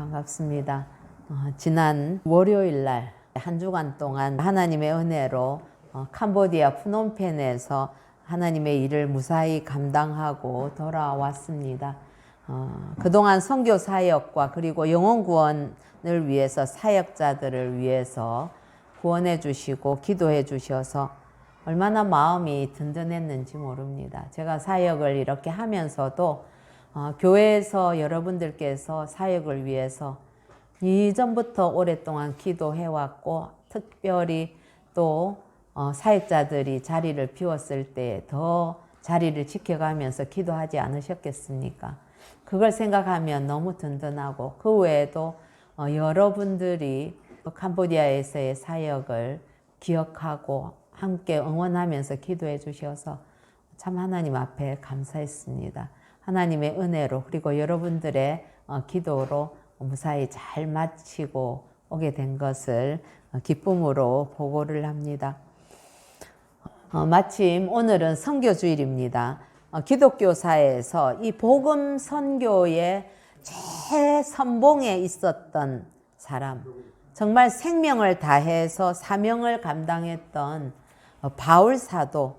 반갑습니다. 지난 월요일 날 한 주간 동안 하나님의 은혜로 캄보디아 프놈펜에서 하나님의 일을 무사히 감당하고 돌아왔습니다. 그동안 선교 사역과 그리고 영혼 구원을 위해서 사역자들을 위해서 구원해 주시고 기도해 주셔서 얼마나 마음이 든든했는지 모릅니다. 제가 사역을 이렇게 하면서도 교회에서 여러분들께서 사역을 위해서 이전부터 오랫동안 기도해 왔고, 특별히 또 사역자들이 자리를 비웠을 때 더 자리를 지켜가면서 기도하지 않으셨겠습니까? 그걸 생각하면 너무 든든하고, 그 외에도 여러분들이 캄보디아에서의 사역을 기억하고 함께 응원하면서 기도해 주셔서 참 하나님 앞에 감사했습니다. 하나님의 은혜로 그리고 여러분들의 기도로 무사히 잘 마치고 오게 된 것을 기쁨으로 보고를 합니다. 마침 오늘은 선교주일입니다. 기독교사에서 이 복음 선교의 최선봉에 있었던 사람, 정말 생명을 다해서 사명을 감당했던 바울 사도를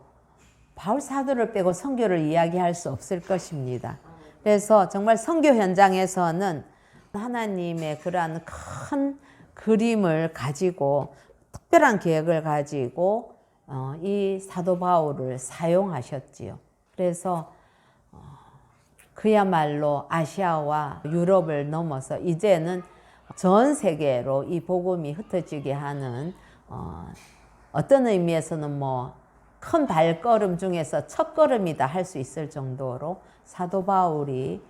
빼고 선교를 이야기할 수 없을 것입니다. 그래서 정말 선교 현장에서는 하나님의 그러한 큰 그림을 가지고, 특별한 계획을 가지고 이 사도 바울을 사용하셨지요. 그래서 그야말로 아시아와 유럽을 넘어서 이제는 전 세계로 이 복음이 흩어지게 하는 어떤 의미에서는 큰 발걸음 중에서 첫 걸음이다 할 수 있을 정도로 사도 바울이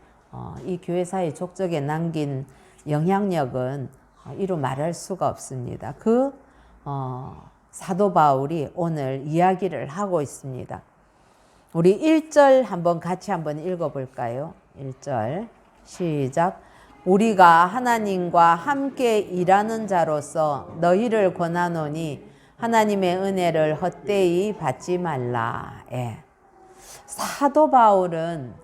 이 교회사의 족적에 남긴 영향력은 이루 말할 수가 없습니다. 그 사도 바울이 오늘 이야기를 하고 있습니다. 우리 1절 같이 한번 읽어볼까요? 1절 시작. 우리가 하나님과 함께 일하는 자로서 너희를 권하노니 하나님의 은혜를 헛되이 받지 말라. 사도 바울은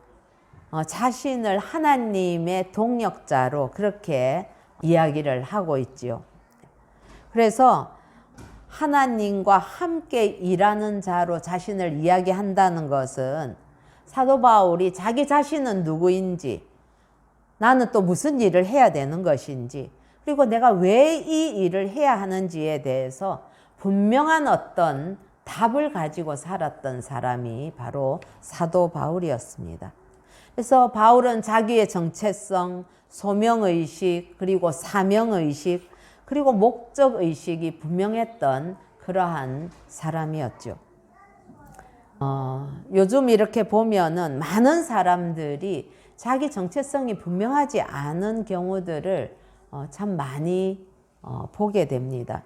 자신을 하나님의 동역자로 그렇게 이야기를 하고 있지요. 그래서 하나님과 함께 일하는 자로 자신을 이야기한다는 것은 사도 바울이 자기 자신은 누구인지, 나는 또 무슨 일을 해야 되는 것인지, 그리고 내가 왜 이 일을 해야 하는지에 대해서 분명한 어떤 답을 가지고 살았던 사람이 바로 사도 바울이었습니다. 그래서 바울은 자기의 정체성, 소명의식, 그리고 사명의식, 그리고 목적의식이 분명했던 그러한 사람이었죠. 요즘 이렇게 보면은 많은 사람들이 자기 정체성이 분명하지 않은 경우들을 참 많이 보게 됩니다.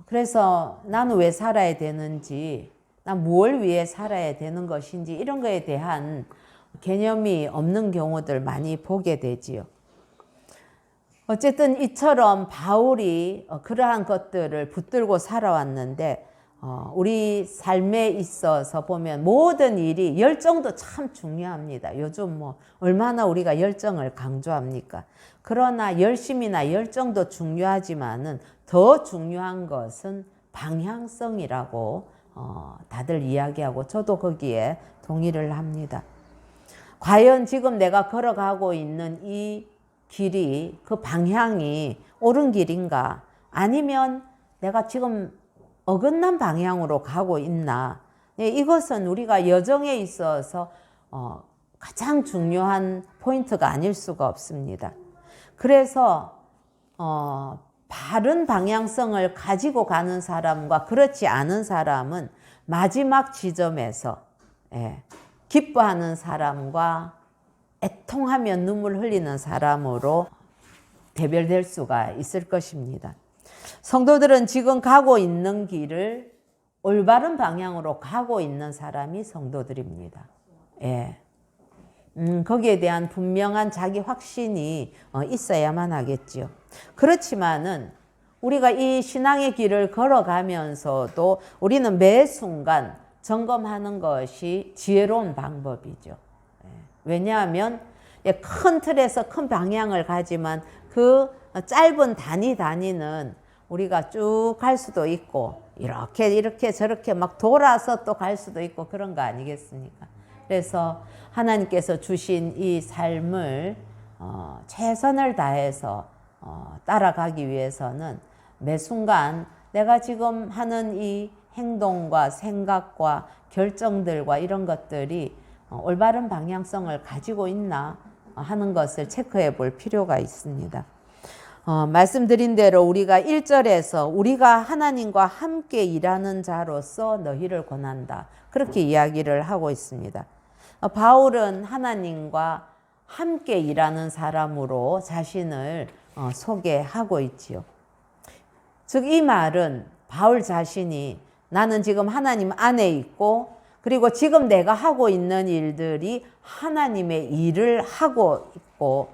그래서 나는 왜 살아야 되는지, 난 무엇을 위해 살아야 되는 것인지, 이런 거에 대한 개념이 없는 경우들 많이 보게 되지요. 어쨌든 이처럼 바울이 그러한 것들을 붙들고 살아왔는데, 우리 삶에 있어서 보면 모든 일이 열정도 참 중요합니다. 요즘 얼마나 우리가 열정을 강조합니까? 그러나 열심이나 열정도 중요하지만은 더 중요한 것은 방향성이라고 다들 이야기하고, 저도 거기에 동의를 합니다. 과연 지금 내가 걸어가고 있는 이 길이, 그 방향이 옳은 길인가? 아니면 내가 지금 어긋난 방향으로 가고 있나? 이것은 우리가 여정에 있어서 가장 중요한 포인트가 아닐 수가 없습니다. 그래서 바른 방향성을 가지고 가는 사람과 그렇지 않은 사람은 마지막 지점에서 기뻐하는 사람과 애통하며 눈물 흘리는 사람으로 대별될 수가 있을 것입니다. 성도들은 지금 가고 있는 길을 올바른 방향으로 가고 있는 사람이 성도들입니다. 거기에 대한 분명한 자기 확신이 있어야만 하겠죠. 그렇지만은 우리가 이 신앙의 길을 걸어가면서도 우리는 매 순간 점검하는 것이 지혜로운 방법이죠. 왜냐하면 큰 틀에서 큰 방향을 가지만 그 짧은 단위는 우리가 쭉 갈 수도 있고 이렇게 저렇게 막 돌아서 또 갈 수도 있고 그런 거 아니겠습니까? 그래서 하나님께서 주신 이 삶을 최선을 다해서 따라가기 위해서는 매 순간 내가 지금 하는 이 행동과 생각과 결정들과 이런 것들이 올바른 방향성을 가지고 있나 하는 것을 체크해 볼 필요가 있습니다. 말씀드린 대로 우리가 1절에서 우리가 하나님과 함께 일하는 자로서 너희를 권한다. 그렇게 이야기를 하고 있습니다. 바울은 하나님과 함께 일하는 사람으로 자신을 소개하고 있지요. 즉 이 말은 바울 자신이 나는 지금 하나님 안에 있고 그리고 지금 내가 하고 있는 일들이 하나님의 일을 하고 있고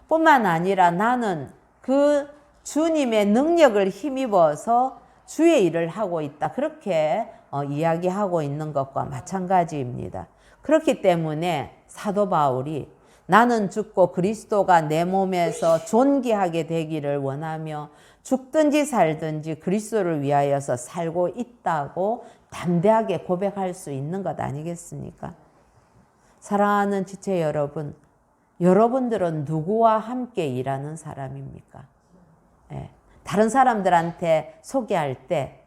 뿐만 아니라 나는 그 주님의 능력을 힘입어서 주의 일을 하고 있다. 그렇게 이야기하고 있는 것과 마찬가지입니다. 그렇기 때문에 사도 바울이 나는 죽고 그리스도가 내 몸에서 존귀하게 되기를 원하며 죽든지 살든지 그리스도를 위하여서 살고 있다고 담대하게 고백할 수 있는 것 아니겠습니까? 사랑하는 지체 여러분, 여러분들은 누구와 함께 일하는 사람입니까? 다른 사람들한테 소개할 때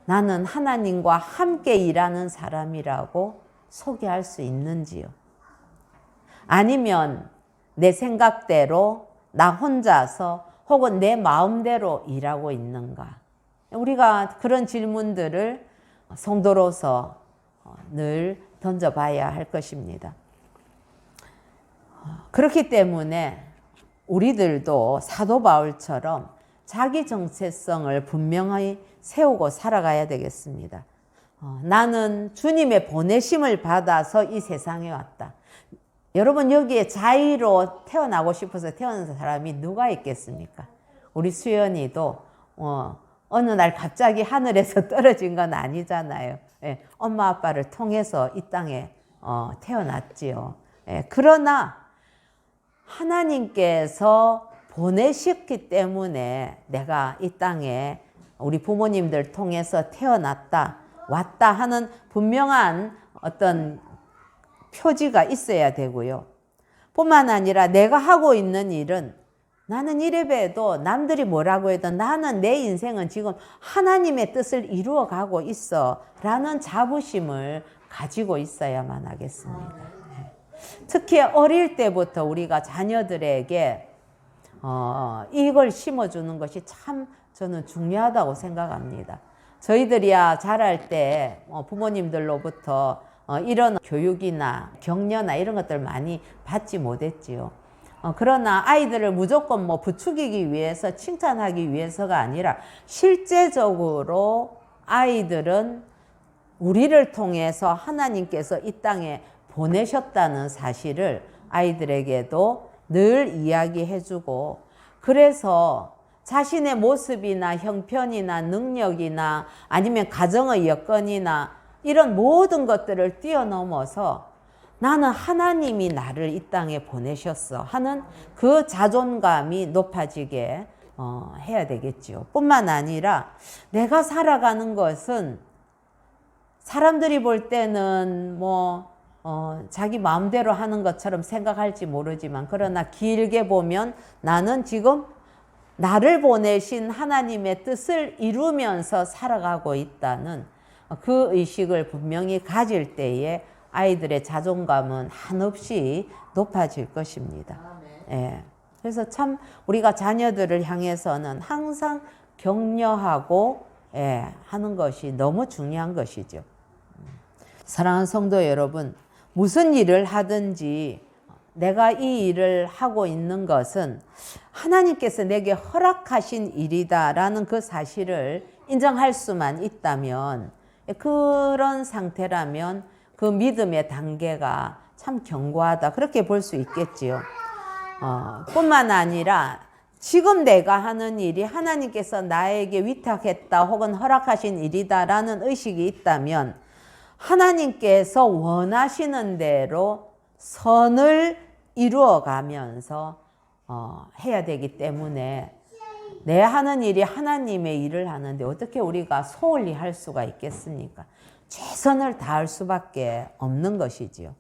나는 하나님과 함께 일하는 사람이라고 소개할 수 있는지요? 아니면 내 생각대로 나 혼자서 혹은 내 마음대로 일하고 있는가? 우리가 그런 질문들을 성도로서 늘 던져봐야 할 것입니다. 그렇기 때문에 우리들도 사도 바울처럼 자기 정체성을 분명히 세우고 살아가야 되겠습니다. 나는 주님의 보내심을 받아서 이 세상에 왔다. 여러분 여기에 자의로 태어나고 싶어서 태어난 사람이 누가 있겠습니까? 우리 수연이도 어느 날 갑자기 하늘에서 떨어진 건 아니잖아요. 엄마 아빠를 통해서 이 땅에 태어났지요. 그러나 하나님께서 보내셨기 때문에 내가 이 땅에 우리 부모님들 통해서 태어났다, 왔다 하는 분명한 어떤 표지가 있어야 되고요. 뿐만 아니라 내가 하고 있는 일은 나는 이래봬도 남들이 뭐라고 해도 나는 내 인생은 지금 하나님의 뜻을 이루어 가고 있어 라는 자부심을 가지고 있어야만 하겠습니다. 특히 어릴 때부터 우리가 자녀들에게 이걸 심어주는 것이 참 저는 중요하다고 생각합니다. 저희들이야 자랄 때 부모님들로부터 이런 교육이나 격려나 이런 것들 많이 받지 못했지요. 그러나 아이들을 무조건 부추기기 위해서 칭찬하기 위해서가 아니라 실제적으로 아이들은 우리를 통해서 하나님께서 이 땅에 보내셨다는 사실을 아이들에게도 늘 이야기해주고 그래서 자신의 모습이나 형편이나 능력이나 아니면 가정의 여건이나 이런 모든 것들을 뛰어넘어서 나는 하나님이 나를 이 땅에 보내셨어 하는 그 자존감이 높아지게 해야 되겠죠. 뿐만 아니라 내가 살아가는 것은 사람들이 볼 때는 자기 마음대로 하는 것처럼 생각할지 모르지만 그러나 길게 보면 나는 지금 나를 보내신 하나님의 뜻을 이루면서 살아가고 있다는 그 의식을 분명히 가질 때에 아이들의 자존감은 한없이 높아질 것입니다. 그래서 참 우리가 자녀들을 향해서는 항상 격려하고 하는 것이 너무 중요한 것이죠. 사랑하는 성도 여러분, 무슨 일을 하든지 내가 이 일을 하고 있는 것은 하나님께서 내게 허락하신 일이다라는 그 사실을 인정할 수만 있다면 그런 상태라면 그 믿음의 단계가 참 견고하다 그렇게 볼 수 있겠지요. 뿐만 아니라 지금 내가 하는 일이 하나님께서 나에게 위탁했다 혹은 허락하신 일이다라는 의식이 있다면 하나님께서 원하시는 대로 선을 이루어가면서 해야 되기 때문에 내 하는 일이 하나님의 일을 하는데 어떻게 우리가 소홀히 할 수가 있겠습니까? 최선을 다할 수밖에 없는 것이지요.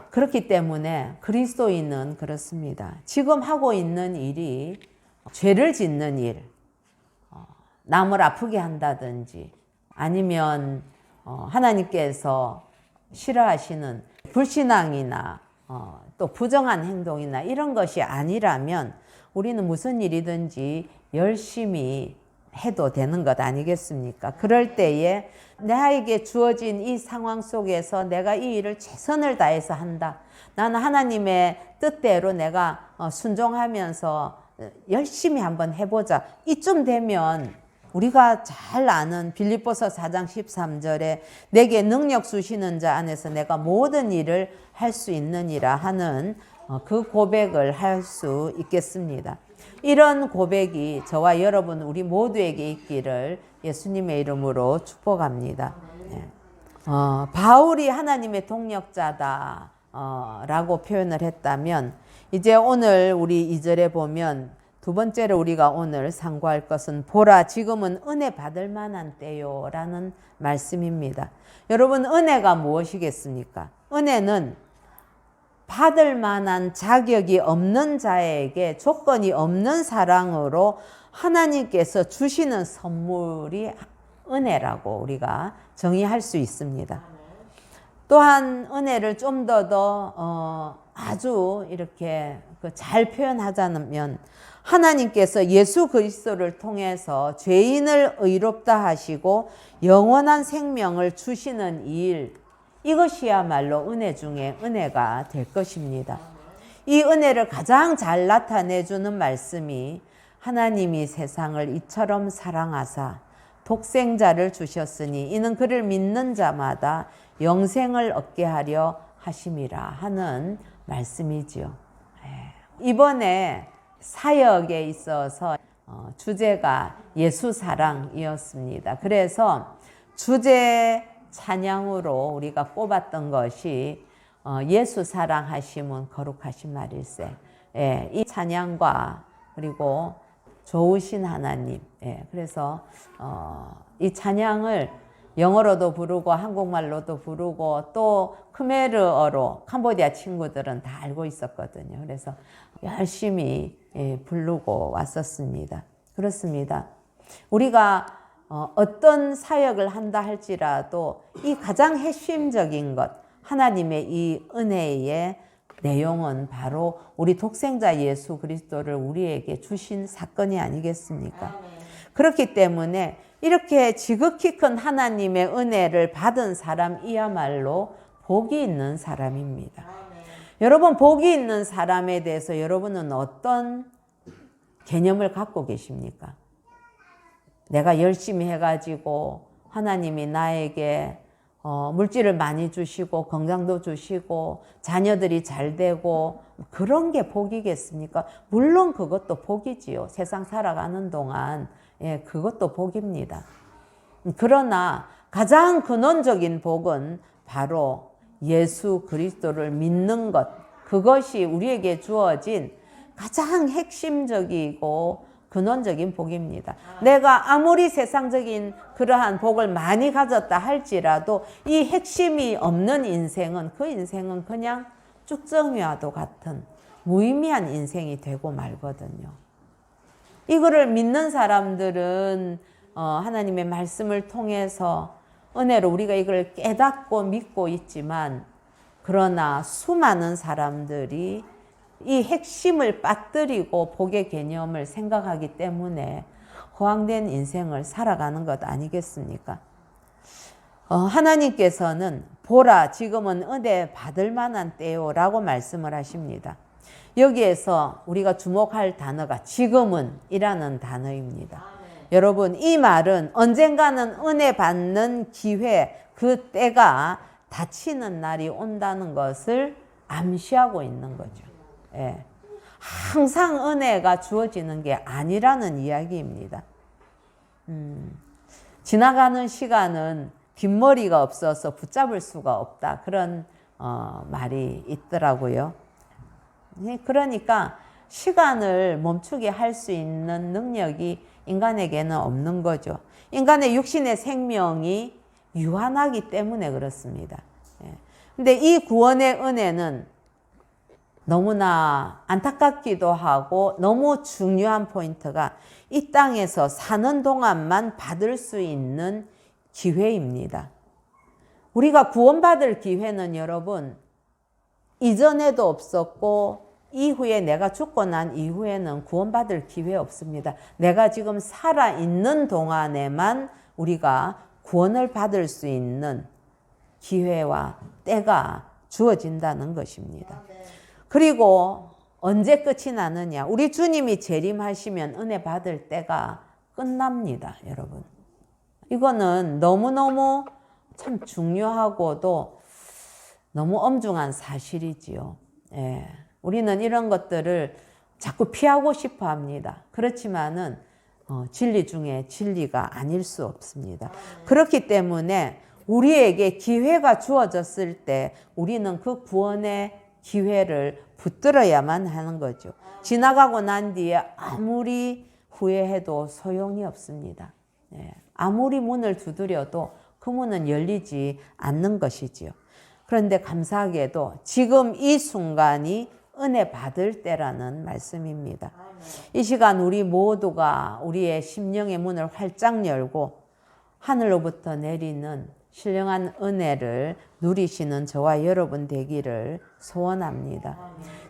그렇기 때문에 그리스도인은 그렇습니다. 지금 하고 있는 일이 죄를 짓는 일, 남을 아프게 한다든지 아니면 하나님께서 싫어하시는 불신앙이나 또 부정한 행동이나 이런 것이 아니라면 우리는 무슨 일이든지 열심히 해도 되는 것 아니겠습니까? 그럴 때에 나에게 주어진 이 상황 속에서 내가 이 일을 최선을 다해서 한다. 나는 하나님의 뜻대로 내가 순종하면서 열심히 한번 해보자. 이쯤 되면 우리가 잘 아는 빌립보서 4장 13절에 내게 능력 주시는 자 안에서 내가 모든 일을 할 수 있느니라 하는 그 고백을 할 수 있겠습니다. 이런 고백이 저와 여러분 우리 모두에게 있기를 예수님의 이름으로 축복합니다. 바울이 하나님의 동력자다 라고 표현을 했다면 이제 오늘 우리 2절에 보면 두 번째로 우리가 오늘 상고할 것은 보라 지금은 은혜 받을 만한 때요 라는 말씀입니다. 여러분 은혜가 무엇이겠습니까? 은혜는 받을 만한 자격이 없는 자에게 조건이 없는 사랑으로 하나님께서 주시는 선물이 은혜라고 우리가 정의할 수 있습니다. 또한 은혜를 좀 더 아주 이렇게 잘 표현하자면 하나님께서 예수 그리스도를 통해서 죄인을 의롭다 하시고 영원한 생명을 주시는 일, 이것이야말로 은혜 중에 은혜가 될 것입니다. 이 은혜를 가장 잘 나타내주는 말씀이 하나님이 세상을 이처럼 사랑하사 독생자를 주셨으니 이는 그를 믿는 자마다 영생을 얻게 하려 하심이라 하는 말씀이지요. 이번에 사역에 있어서 주제가 예수 사랑이었습니다. 그래서 주제 찬양으로 우리가 꼽았던 것이 예수 사랑하심은 거룩하신 말일세. 이 찬양과 그리고 좋으신 하나님. 그래서 이 찬양을 영어로도 부르고 한국말로도 부르고 또 크메르어로 캄보디아 친구들은 다 알고 있었거든요. 그래서 열심히 부르고 왔었습니다. 그렇습니다. 우리가 어떤 사역을 한다 할지라도 이 가장 핵심적인 것, 하나님의 이 은혜의 내용은 바로 우리 독생자 예수 그리스도를 우리에게 주신 사건이 아니겠습니까? 그렇기 때문에 이렇게 지극히 큰 하나님의 은혜를 받은 사람이야말로 복이 있는 사람입니다. 여러분, 복이 있는 사람에 대해서 여러분은 어떤 개념을 갖고 계십니까? 내가 열심히 해가지고 하나님이 나에게 물질을 많이 주시고 건강도 주시고 자녀들이 잘 되고 그런 게 복이겠습니까? 물론 그것도 복이지요. 세상 살아가는 동안 그것도 복입니다. 그러나 가장 근원적인 복은 바로 예수 그리스도를 믿는 것, 그것이 우리에게 주어진 가장 핵심적이고 근원적인 복입니다. 내가 아무리 세상적인 그러한 복을 많이 가졌다 할지라도 이 핵심이 없는 인생은 그 인생은 그냥 쭉정이와도 같은 무의미한 인생이 되고 말거든요. 이거를 믿는 사람들은 하나님의 말씀을 통해서 은혜로 우리가 이걸 깨닫고 믿고 있지만 그러나 수많은 사람들이 이 핵심을 빠뜨리고 복의 개념을 생각하기 때문에 허황된 인생을 살아가는 것 아니겠습니까? 하나님께서는 보라 지금은 은혜 받을 만한 때요 라고 말씀을 하십니다. 여기에서 우리가 주목할 단어가 지금은 이라는 단어입니다. 여러분, 이 말은 언젠가는 은혜 받는 기회, 그 때가 닥치는 날이 온다는 것을 암시하고 있는 거죠. 항상 은혜가 주어지는 게 아니라는 이야기입니다. 지나가는 시간은 뒷머리가 없어서 붙잡을 수가 없다. 그런 말이 있더라고요. 그러니까 시간을 멈추게 할 수 있는 능력이 인간에게는 없는 거죠. 인간의 육신의 생명이 유한하기 때문에 그렇습니다. 근데 이 구원의 은혜는 너무나 안타깝기도 하고 너무 중요한 포인트가 이 땅에서 사는 동안만 받을 수 있는 기회입니다. 우리가 구원받을 기회는 여러분 이전에도 없었고 이후에 내가 죽고 난 이후에는 구원받을 기회 없습니다. 내가 지금 살아있는 동안에만 우리가 구원을 받을 수 있는 기회와 때가 주어진다는 것입니다. 그리고 언제 끝이 나느냐? 우리 주님이 재림하시면 은혜 받을 때가 끝납니다, 여러분. 이거는 너무너무 참 중요하고도 너무 엄중한 사실이지요. 예. 우리는 이런 것들을 자꾸 피하고 싶어 합니다. 그렇지만은 진리 중에 진리가 아닐 수 없습니다. 그렇기 때문에 우리에게 기회가 주어졌을 때 우리는 그 구원의 기회를 붙들어야만 하는 거죠. 지나가고 난 뒤에 아무리 후회해도 소용이 없습니다. 예. 아무리 문을 두드려도 그 문은 열리지 않는 것이지요. 그런데 감사하게도 지금 이 순간이 은혜 받을 때라는 말씀입니다. 이 시간 우리 모두가 우리의 심령의 문을 활짝 열고 하늘로부터 내리는 신령한 은혜를 누리시는 저와 여러분 되기를 소원합니다.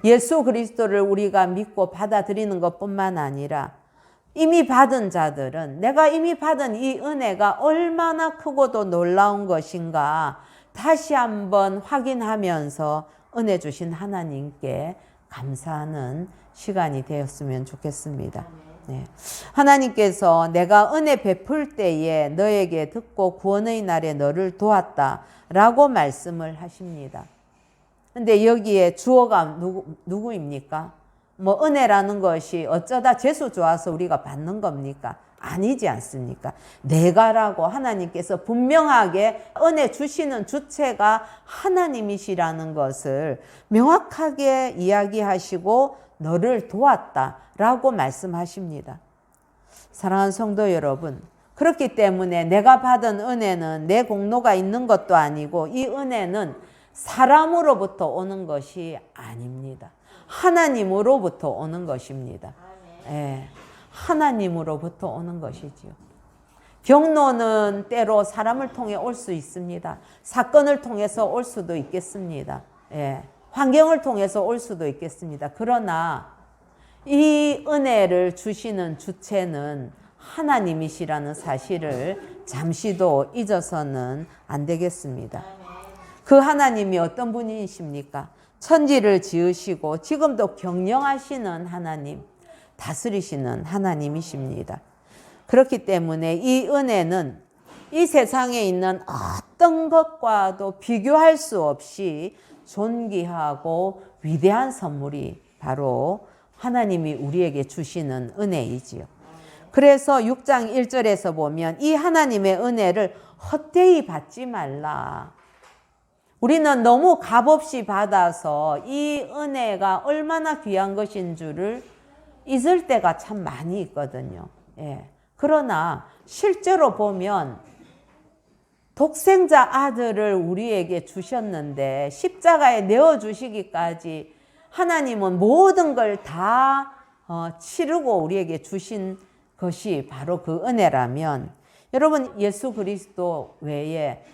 예수 그리스도를 우리가 믿고 받아들이는 것뿐만 아니라 이미 받은 자들은 내가 이미 받은 이 은혜가 얼마나 크고도 놀라운 것인가 다시 한번 확인하면서 은혜 주신 하나님께 감사하는 시간이 되었으면 좋겠습니다. 네. 하나님께서 내가 은혜 베풀 때에 너에게 듣고 구원의 날에 너를 도왔다 라고 말씀을 하십니다. 근데 여기에 주어가 누구입니까? 뭐 은혜라는 것이 어쩌다 재수 좋아서 우리가 받는 겁니까? 아니지 않습니까? 내가라고 하나님께서 분명하게 은혜 주시는 주체가 하나님이시라는 것을 명확하게 이야기하시고 너를 도왔다라고 말씀하십니다. 사랑하는 성도 여러분, 그렇기 때문에 내가 받은 은혜는 내 공로가 있는 것도 아니고 이 은혜는 사람으로부터 오는 것이 아닙니다. 하나님으로부터 오는 것입니다. 예, 하나님으로부터 오는 것이지요. 경로는 때로 사람을 통해 올 수 있습니다. 사건을 통해서 올 수도 있겠습니다. 예, 환경을 통해서 올 수도 있겠습니다. 그러나 이 은혜를 주시는 주체는 하나님이시라는 사실을 잠시도 잊어서는 안 되겠습니다. 그 하나님이 어떤 분이십니까? 천지를 지으시고 지금도 경영하시는 하나님, 다스리시는 하나님이십니다. 그렇기 때문에 이 은혜는 이 세상에 있는 어떤 것과도 비교할 수 없이 존귀하고 위대한 선물이 바로 하나님이 우리에게 주시는 은혜이지요. 그래서 6장 1절에서 보면 이 하나님의 은혜를 헛되이 받지 말라. 우리는 너무 값없이 받아서 이 은혜가 얼마나 귀한 것인 줄을 잊을 때가 참 많이 있거든요. 예. 그러나 실제로 보면 독생자 아들을 우리에게 주셨는데 십자가에 내어주시기까지 하나님은 모든 걸 다 치르고 우리에게 주신 것이 바로 그 은혜라면 여러분 예수 그리스도 외에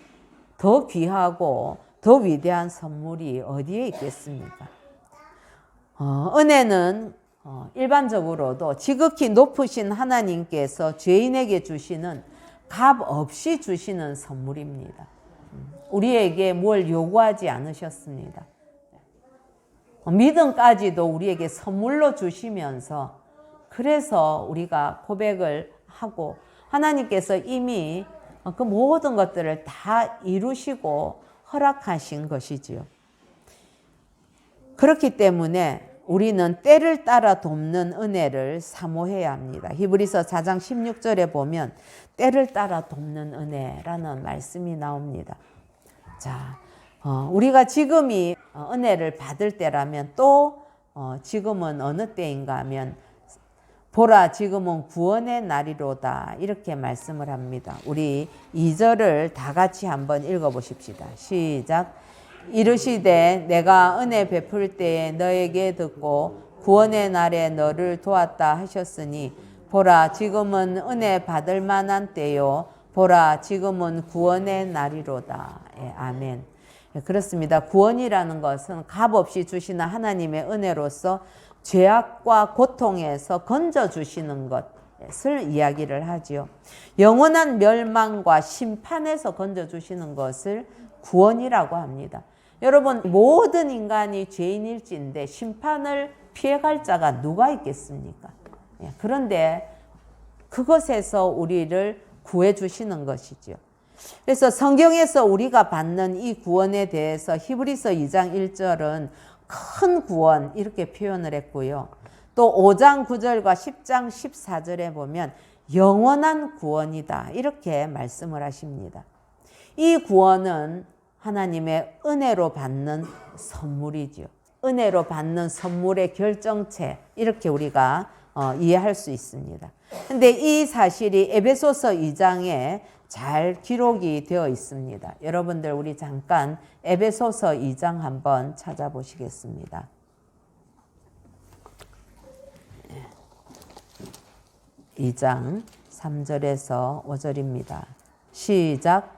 더 귀하고 더 위대한 선물이 어디에 있겠습니까? 은혜는 일반적으로도 지극히 높으신 하나님께서 죄인에게 주시는 값 없이 주시는 선물입니다. 우리에게 뭘 요구하지 않으셨습니다. 믿음까지도 우리에게 선물로 주시면서 그래서 우리가 고백을 하고 하나님께서 이미 그 모든 것들을 다 이루시고 허락하신 것이지요. 그렇기 때문에 우리는 때를 따라 돕는 은혜를 사모해야 합니다. 히브리서 4장 16절에 보면 때를 따라 돕는 은혜라는 말씀이 나옵니다. 자, 우리가 지금이 은혜를 받을 때라면 또 지금은 어느 때인가 하면 보라 지금은 구원의 날이로다 이렇게 말씀을 합니다. 우리 2절을 다 같이 한번 읽어보십시다. 시작. 이르시되 내가 은혜 베풀 때에 너에게 듣고 구원의 날에 너를 도왔다 하셨으니 보라 지금은 은혜 받을 만한 때요 보라 지금은 구원의 날이로다. 예, 아멘. 예, 그렇습니다. 구원이라는 것은 값없이 주시는 하나님의 은혜로서 죄악과 고통에서 건져주시는 것을 이야기를 하지요. 영원한 멸망과 심판에서 건져주시는 것을 구원이라고 합니다. 여러분 모든 인간이 죄인일진데 심판을 피해갈 자가 누가 있겠습니까? 그런데 그것에서 우리를 구해주시는 것이죠. 그래서 성경에서 우리가 받는 이 구원에 대해서 히브리서 2장 1절은 큰 구원 이렇게 표현을 했고요. 또 5장 9절과 10장 14절에 보면 영원한 구원이다 이렇게 말씀을 하십니다. 이 구원은 하나님의 은혜로 받는 선물이죠. 은혜로 받는 선물의 결정체 이렇게 우리가 이해할 수 있습니다. 근데 이 사실이 에베소서 2장에 잘 기록이 되어 있습니다. 여러분들 우리 잠깐 에베소서 2장 한번 찾아보시겠습니다. 네. 2장 3절에서 5절입니다. 시작.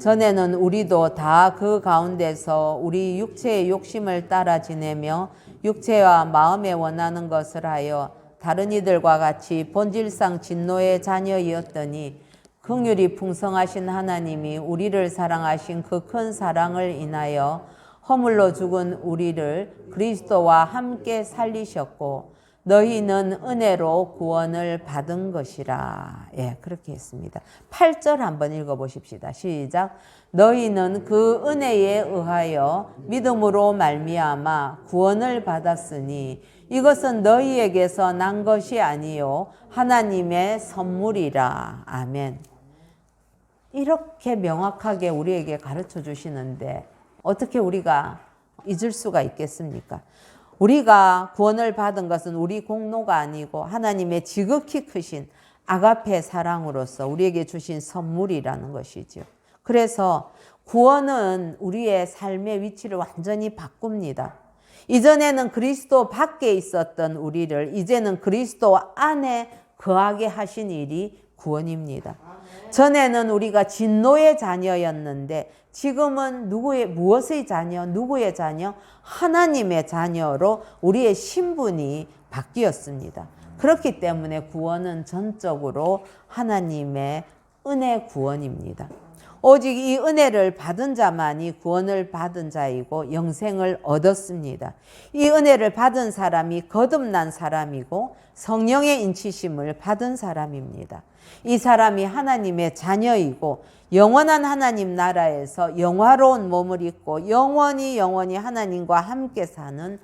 전에는 우리도 다 그 가운데서 우리 육체의 욕심을 따라 지내며 육체와 마음에 원하는 것을 하여 다른 이들과 같이 본질상 진노의 자녀이었더니 긍휼이 풍성하신 하나님이 우리를 사랑하신 그 큰 사랑을 인하여 허물로 죽은 우리를 그리스도와 함께 살리셨고 너희는 은혜로 구원을 받은 것이라. 예, 그렇게 했습니다. 8절 한번 읽어보십시다. 시작. 너희는 그 은혜에 의하여 믿음으로 말미암아 구원을 받았으니 이것은 너희에게서 난 것이 아니요 하나님의 선물이라. 아멘. 이렇게 명확하게 우리에게 가르쳐 주시는데 어떻게 우리가 잊을 수가 있겠습니까? 우리가 구원을 받은 것은 우리 공로가 아니고 하나님의 지극히 크신 아가페 사랑으로서 우리에게 주신 선물이라는 것이죠. 그래서 구원은 우리의 삶의 위치를 완전히 바꿉니다. 이전에는 그리스도 밖에 있었던 우리를 이제는 그리스도 안에 거하게 하신 일이 구원입니다. 전에는 우리가 진노의 자녀였는데 지금은 무엇의 자녀? 누구의 자녀? 하나님의 자녀로 우리의 신분이 바뀌었습니다. 그렇기 때문에 구원은 전적으로 하나님의 은혜 구원입니다. 오직 이 은혜를 받은 자만이 구원을 받은 자이고 영생을 얻었습니다. 이 은혜를 받은 사람이 거듭난 사람이고 성령의 인치심을 받은 사람입니다. 이 사람이 하나님의 자녀이고 영원한 하나님 나라에서 영화로운 몸을 입고 영원히 하나님과 함께 사는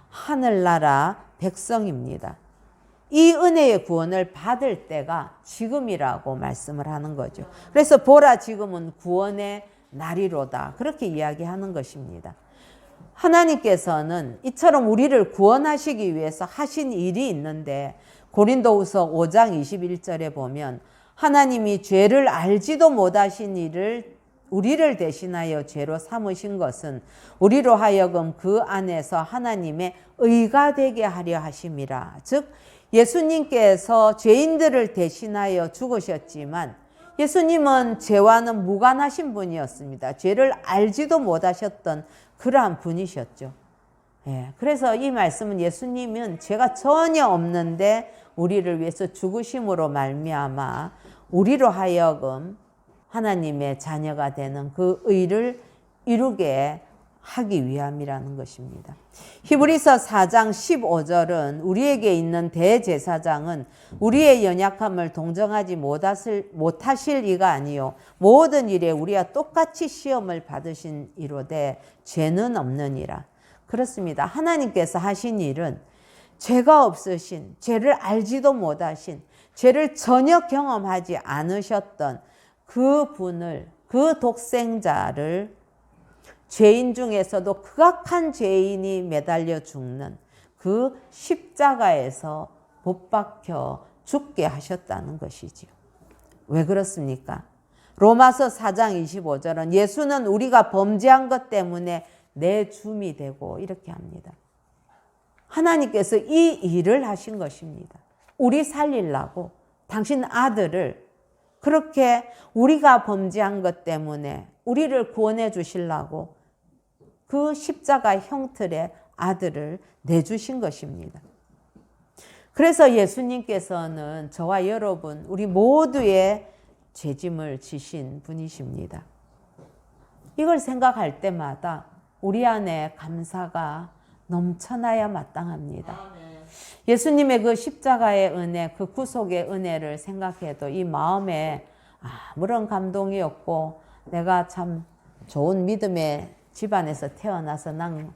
하늘나라 백성입니다. 이 은혜의 구원을 받을 때가 지금이라고 말씀을 하는 거죠. 그래서 보라 지금은 구원의 날이로다 그렇게 이야기하는 것입니다. 하나님께서는 이처럼 우리를 구원하시기 위해서 하신 일이 있는데 고린도후서 5장 21절에 보면 하나님이 죄를 알지도 못하신 일을 우리를 대신하여 죄로 삼으신 것은 우리로 하여금 그 안에서 하나님의 의가 되게 하려 하심이라. 즉 예수님께서 죄인들을 대신하여 죽으셨지만 예수님은 죄와는 무관하신 분이었습니다. 죄를 알지도 못하셨던 그러한 분이셨죠. 예, 그래서 이 말씀은 예수님은 죄가 전혀 없는데 우리를 위해서 죽으심으로 말미암아 우리로 하여금 하나님의 자녀가 되는 그 의를 이루게 하기 위함이라는 것입니다. 히브리서 4장 15절은 우리에게 있는 대제사장은 우리의 연약함을 동정하지 못하실 이가 아니요 모든 일에 우리와 똑같이 시험을 받으신 이로되 죄는 없느니라. 그렇습니다. 하나님께서 하신 일은 죄가 없으신, 죄를 알지도 못하신, 죄를 전혀 경험하지 않으셨던 그 분을, 그 독생자를 죄인 중에서도 극악한 죄인이 매달려 죽는 그 십자가에서 못 박혀 죽게 하셨다는 것이지요. 왜 그렇습니까? 로마서 4장 25절은 예수는 우리가 범죄한 것 때문에 내 줌이 되고 이렇게 합니다. 하나님께서 이 일을 하신 것입니다. 우리 살리려고 당신 아들을 그렇게 우리가 범죄한 것 때문에 우리를 구원해 주시려고 그 십자가 형틀의 아들을 내주신 것입니다. 그래서 예수님께서는 저와 여러분 우리 모두의 죄짐을 지신 분이십니다. 이걸 생각할 때마다 우리 안에 감사가 넘쳐나야 마땅합니다. 예수님의 그 십자가의 은혜, 그 구속의 은혜를 생각해도 이 마음에 아무런 감동이 없고 내가 참 좋은 믿음의 집안에서 태어나서 난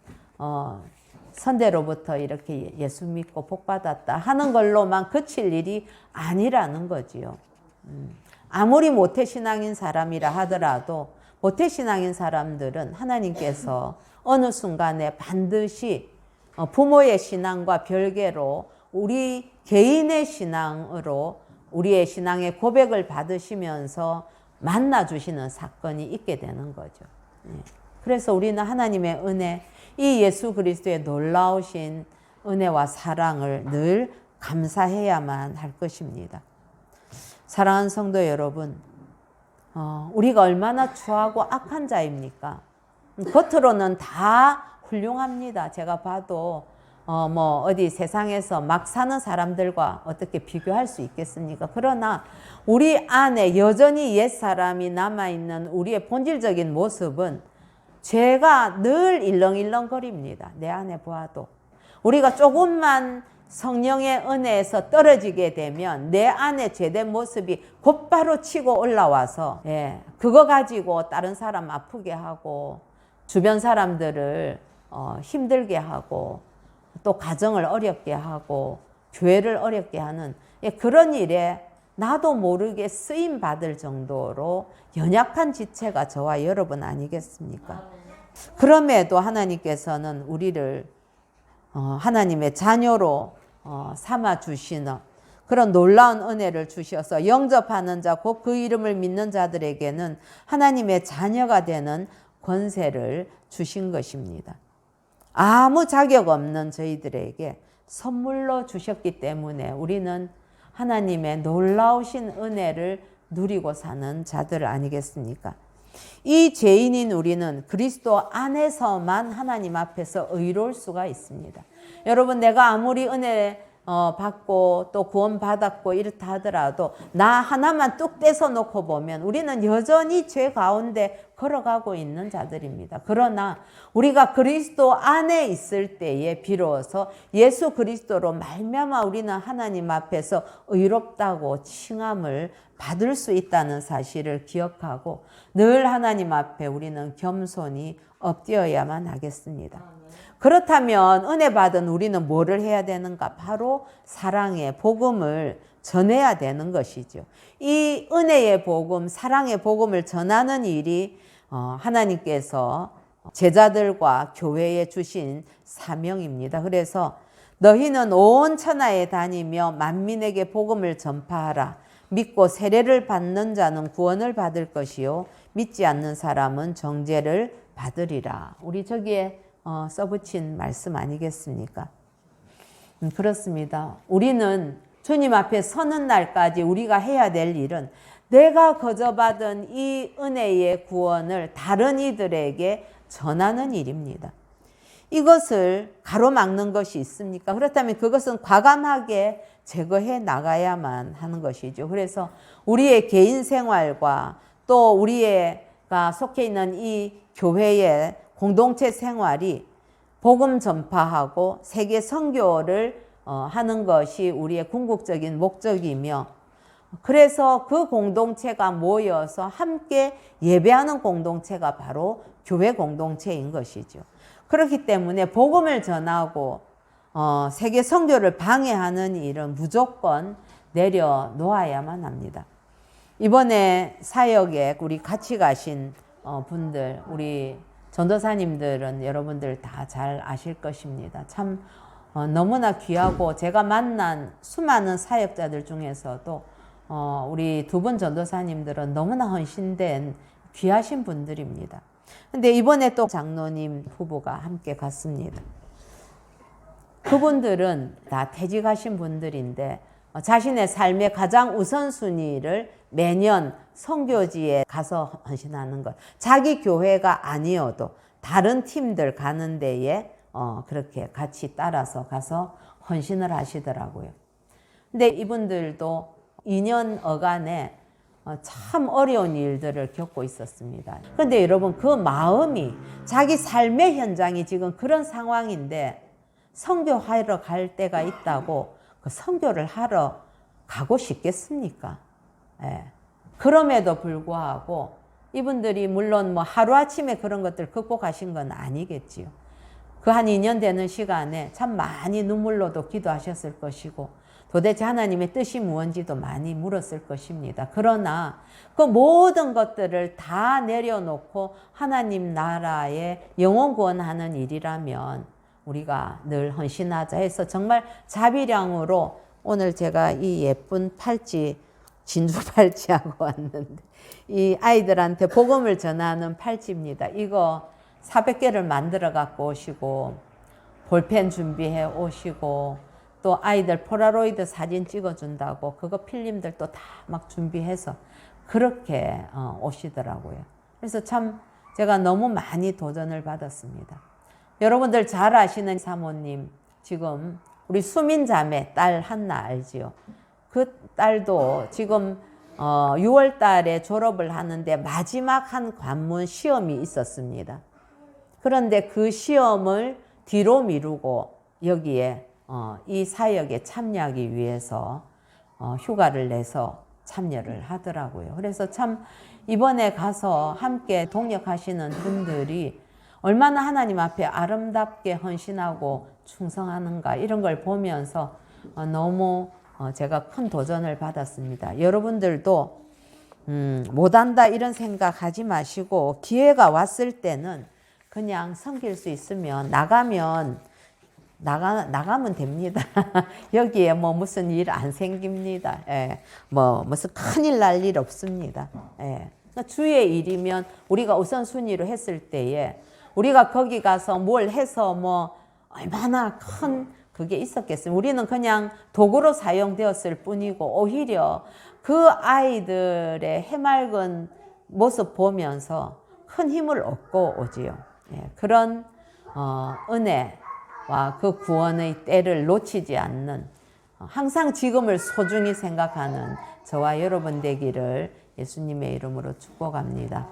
선대로부터 이렇게 예수 믿고 복받았다 하는 걸로만 그칠 일이 아니라는 거지요. 아무리 모태신앙인 사람이라 하더라도 모태신앙인 사람들은 하나님께서 어느 순간에 반드시 부모의 신앙과 별개로 우리 개인의 신앙으로 우리의 신앙의 고백을 받으시면서 만나주시는 사건이 있게 되는 거죠. 그래서 우리는 하나님의 은혜, 이 예수 그리스도의 놀라우신 은혜와 사랑을 늘 감사해야만 할 것입니다. 사랑하는 성도 여러분, 우리가 얼마나 추하고 악한 자입니까? 겉으로는 다 훌륭합니다. 제가 봐도 어디 세상에서 막 사는 사람들과 어떻게 비교할 수 있겠습니까? 그러나 우리 안에 여전히 옛사람이 남아있는 우리의 본질적인 모습은 죄가 늘 일렁일렁거립니다. 내 안에 보아도. 우리가 조금만 성령의 은혜에서 떨어지게 되면 내 안에 죄된 모습이 곧바로 치고 올라와서 그거 가지고 다른 사람 아프게 하고 주변 사람들을 힘들게 하고 또 가정을 어렵게 하고 교회를 어렵게 하는 그런 일에 나도 모르게 쓰임 받을 정도로 연약한 지체가 저와 여러분 아니겠습니까? 그럼에도 하나님께서는 우리를 하나님의 자녀로 삼아 주시는 그런 놀라운 은혜를 주셔서 영접하는 자 곧 그 이름을 믿는 자들에게는 하나님의 자녀가 되는 권세를 주신 것입니다. 아무 자격 없는 저희들에게 선물로 주셨기 때문에 우리는 하나님의 놀라우신 은혜를 누리고 사는 자들 아니겠습니까? 이 죄인인 우리는 그리스도 안에서만 하나님 앞에서 의로울 수가 있습니다. 여러분, 내가 아무리 은혜 받고 또 구원 받았고 이렇다 하더라도 나 하나만 뚝 떼서 놓고 보면 우리는 여전히 죄 가운데 걸어가고 있는 자들입니다. 그러나 우리가 그리스도 안에 있을 때에 비로소 예수 그리스도로 말미암아 우리는 하나님 앞에서 의롭다고 칭함을 받을 수 있다는 사실을 기억하고 늘 하나님 앞에 우리는 겸손히 엎드려야만 하겠습니다. 그렇다면 은혜 받은 우리는 뭐를 해야 되는가? 바로 사랑의 복음을 전해야 되는 것이죠. 이 은혜의 복음, 사랑의 복음을 전하는 일이 하나님께서 제자들과 교회에 주신 사명입니다. 그래서 너희는 온 천하에 다니며 만민에게 복음을 전파하라. 믿고 세례를 받는 자는 구원을 받을 것이요 믿지 않는 사람은 정죄를 받으리라. 우리 저기에 써붙인 말씀 아니겠습니까? 그렇습니다. 우리는 주님 앞에 서는 날까지 우리가 해야 될 일은 내가 거저받은 이 은혜의 구원을 다른 이들에게 전하는 일입니다. 이것을 가로막는 것이 있습니까? 그렇다면 그것은 과감하게 제거해 나가야만 하는 것이죠. 그래서 우리의 개인 생활과 또 우리가 속해 있는 이 교회의 공동체 생활이 복음 전파하고 세계 선교를 하는 것이 우리의 궁극적인 목적이며 그래서 그 공동체가 모여서 함께 예배하는 공동체가 바로 교회 공동체인 것이죠. 그렇기 때문에 복음을 전하고 세계 선교를 방해하는 일은 무조건 내려놓아야만 합니다. 이번에 사역에 우리 같이 가신 분들, 우리 전도사님들은 여러분들 다 잘 아실 것입니다. 참 너무나 귀하고 제가 만난 수많은 사역자들 중에서도 우리 두 분 전도사님들은 너무나 헌신된 귀하신 분들입니다. 근데 이번에 또 장로님 후보가 함께 갔습니다. 그분들은 다 퇴직하신 분들인데 자신의 삶의 가장 우선순위를 매년 선교지에 가서 헌신하는 것. 자기 교회가 아니어도 다른 팀들 가는 데에 그렇게 같이 따라서 가서 헌신을 하시더라고요. 근데 이분들도 2년 어간에 참 어려운 일들을 겪고 있었습니다. 그런데 여러분 그 마음이 자기 삶의 현장이 지금 그런 상황인데 선교하러 갈 때가 있다고 그 선교를 하러 가고 싶겠습니까? 예. 그럼에도 불구하고 이분들이 물론 뭐 하루아침에 그런 것들 극복하신 건 아니겠지요. 그 한 2년 되는 시간에 참 많이 눈물로도 기도하셨을 것이고 도대체 하나님의 뜻이 무엇인지도 많이 물었을 것입니다. 그러나 그 모든 것들을 다 내려놓고 하나님 나라의 영혼 구원하는 일이라면 우리가 늘 헌신하자 해서 정말 자비량으로 오늘 제가 이 예쁜 팔찌, 진주 팔찌하고 왔는데 이 아이들한테 복음을 전하는 팔찌입니다. 이거 400개를 만들어 갖고 오시고 볼펜 준비해 오시고 또 아이들 폴라로이드 사진 찍어준다고 그거 필름들도 다 막 준비해서 그렇게 오시더라고요. 그래서 참 제가 너무 많이 도전을 받았습니다. 여러분들 잘 아시는 사모님 지금 우리 수민 자매 딸 한나 알지요? 그 딸도 지금 6월 달에 졸업을 하는데 마지막 한 관문 시험이 있었습니다. 그런데 그 시험을 뒤로 미루고 여기에 이 사역에 참여하기 위해서 휴가를 내서 참여를 하더라고요. 그래서 참 이번에 가서 함께 동역하시는 분들이 얼마나 하나님 앞에 아름답게 헌신하고 충성하는가 이런 걸 보면서 너무 제가 큰 도전을 받았습니다. 여러분들도 못한다 이런 생각하지 마시고 기회가 왔을 때는 그냥 섬길 수 있으면 나가면 됩니다. 여기에 뭐 무슨 일 안 생깁니다. 예. 뭐 무슨 큰일 날 일 없습니다. 예. 주의 일이면 우리가 우선순위로 했을 때에 우리가 거기 가서 뭘 해서 뭐 얼마나 큰 그게 있었겠어요. 우리는 그냥 도구로 사용되었을 뿐이고 오히려 그 아이들의 해맑은 모습 보면서 큰 힘을 얻고 오지요. 예. 그런 은혜와 그 구원의 때를 놓치지 않는 항상 지금을 소중히 생각하는 저와 여러분 되기를 예수님의 이름으로 축복합니다.